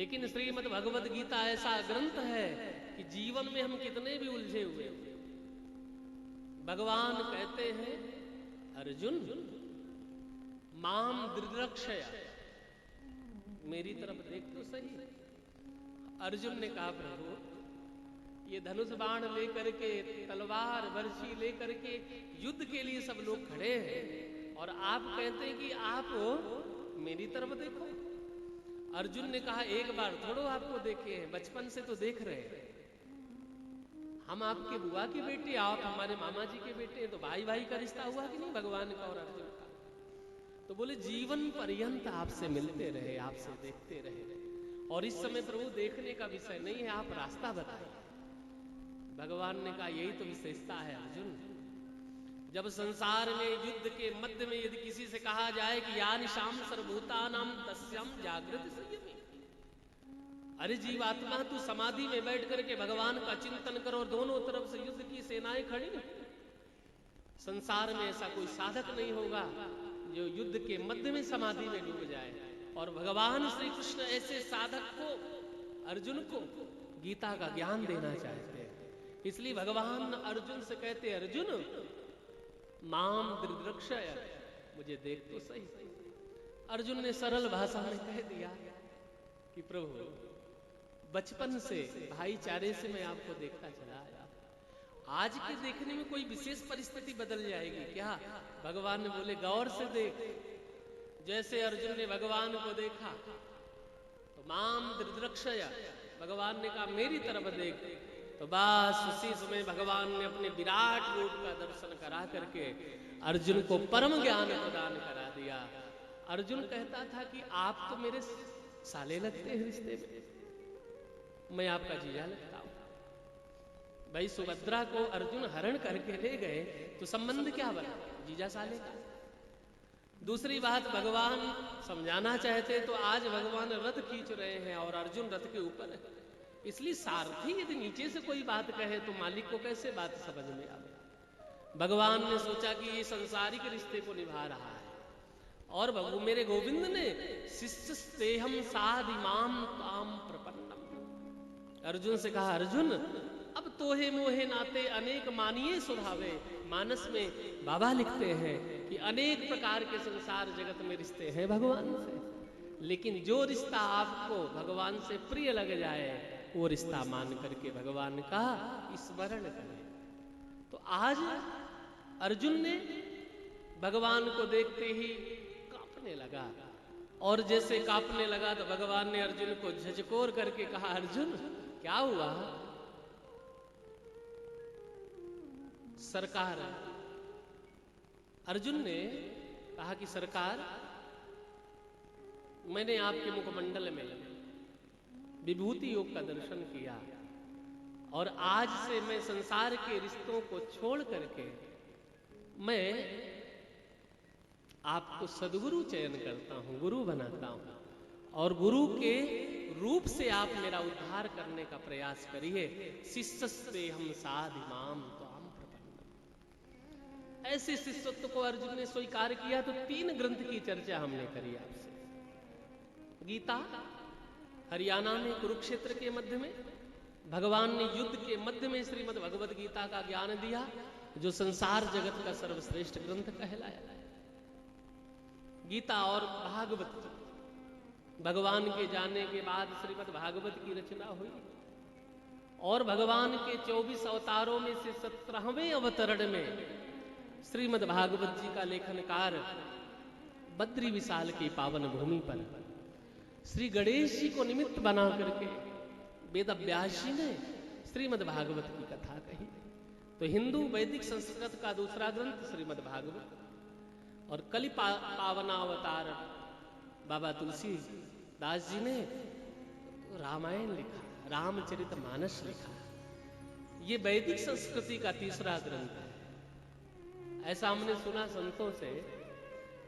लेकिन श्रीमद् भगवद गीता ऐसा ग्रंथ है कि जीवन में हम कितने भी उलझे हुए, भगवान कहते हैं अर्जुन माम दृढ़क्षया, मेरी तरफ देख तो सही। अर्जुन ने कहा प्रभु ये धनुष बाण लेकर के, तलवार बर्छी लेकर के युद्ध के लिए सब लोग खड़े हैं और आप कहते हैं कि आप मेरी तरफ देखो। अर्जुन ने कहा एक बार थोड़ो आपको देखे हैं, बचपन से तो देख रहे हैं। हम आपके बुआ के बेटे, आप हमारे मामा जी के बेटे हैं, तो भाई भाई का रिश्ता हुआ कि नहीं भगवान का और अर्जुन का। तो बोले जीवन पर्यंत आपसे मिलते रहे, आपसे देखते रहे, और इस समय प्रभु देखने का विषय नहीं है, आप रास्ता बताइए। भगवान ने कहा यही तो विशेषता है अर्जुन। जब संसार में युद्ध के मध्य में यदि किसी से कहा जाए कि या निशाम सर्वभूतानां तस्याम जागृत संयमी, अरे जीवात्मा तू समाधि में बैठ करके भगवान का चिंतन करो, और दोनों तरफ से युद्ध की सेनाएं खड़ी। संसार में ऐसा कोई साधक नहीं होगा जो युद्ध के मध्य में समाधि में डूब जाए। और भगवान श्री कृष्ण ऐसे साधक को, अर्जुन को गीता का ज्ञान देना चाहते हैं। इसलिए भगवान अर्जुन से कहते अर्जुन माम दृढ़क्षय, मुझे देख तो सही। अर्जुन ने सरल भाषा में कह दिया कि प्रभु बचपन से भाईचारे से मैं आपको देखता चला आया, आज के देखने में कोई विशेष परिस्थिति बदल जाएगी क्या? भगवान ने बोले गौर से देख। जैसे अर्जुन ने भगवान को देखा तो माम दृढ़क्षय, भगवान ने कहा मेरी तरफ देख। तो बस उसी समय भगवान ने अपने विराट रूप का दर्शन करा करके अर्जुन को परम ज्ञान प्रदान करा दिया। अर्जुन कहता था कि आप तो मेरे साले लगते हैं रिश्ते में, मैं आपका जीजा लगता हूं। भाई सुभद्रा को अर्जुन हरण करके ले गए तो संबंध क्या बना, जीजा साले का। दूसरी बात भगवान समझाना चाहते तो आज भगवान रथ खींच रहे हैं और अर्जुन रथ के ऊपर है। इसलिए सारथी यदि नीचे से कोई बात कहे तो मालिक को कैसे बात समझ में आवे। भगवान ने सोचा कि ये संसारिक रिश्ते को निभा रहा है, और मेरे गोविंद ने शिष्यस्तेहम साधिमाम ताम प्रपन्नम, अर्जुन से कहा अर्जुन अब तोहे मोहे नाते अनेक मानिए स्वभावे। मानस में बाबा लिखते हैं कि अनेक प्रकार के संसार जगत में रिश्ते हैं भगवान से, लेकिन जो रिश्ता आपको भगवान से प्रिय लग जाए वो रिश्ता मान करके भगवान का स्मरण करें। तो आज अर्जुन ने भगवान को देखते ही कांपने लगा, और जैसे कांपने लगा तो भगवान ने अर्जुन को झकझोर करके कहा अर्जुन क्या हुआ? सरकार, अर्जुन ने कहा कि सरकार मैंने आपके मुखमंडल में विभूति योग का दर्शन किया, और आज से मैं संसार के रिश्तों को छोड़ करके मैं आपको सद्गुरु चयन करता हूं, गुरु बनाता हूं, और गुरु के रूप से आप मेरा उद्धार करने का प्रयास करिए। शिष्यस्ते हम साधिमाम त्वाम प्रपन्नम। ऐसे शिष्यत्व को अर्जुन ने स्वीकार किया। तो 3 ग्रंथ की चर्चा हमने करी आपसे। गीता हरियाणा में कुरुक्षेत्र के मध्य में भगवान ने युद्ध के मध्य में श्रीमद् भगवद गीता का ज्ञान दिया, जो संसार जगत का सर्वश्रेष्ठ ग्रंथ कहलाया। गीता और भागवत, भगवान के जाने के बाद श्रीमद् भागवत की रचना हुई, और भगवान के 24 अवतारों में से 17वें अवतरण में श्रीमद् भागवत जी का लेखन कार्य बद्री विशाल की पावन भूमि पर श्री गणेश जी को निमित्त बना करके वेद व्यास जी ने श्रीमद् भागवत की कथा कही। तो हिंदू वैदिक संस्कृत का दूसरा ग्रंथ श्रीमद् भागवत, और कलि पावनावतार बाबा तुलसी दास जी ने रामायण लिखा, रामचरित मानस लिखा। ये वैदिक संस्कृति का तीसरा ग्रंथ है। ऐसा हमने सुना संतों से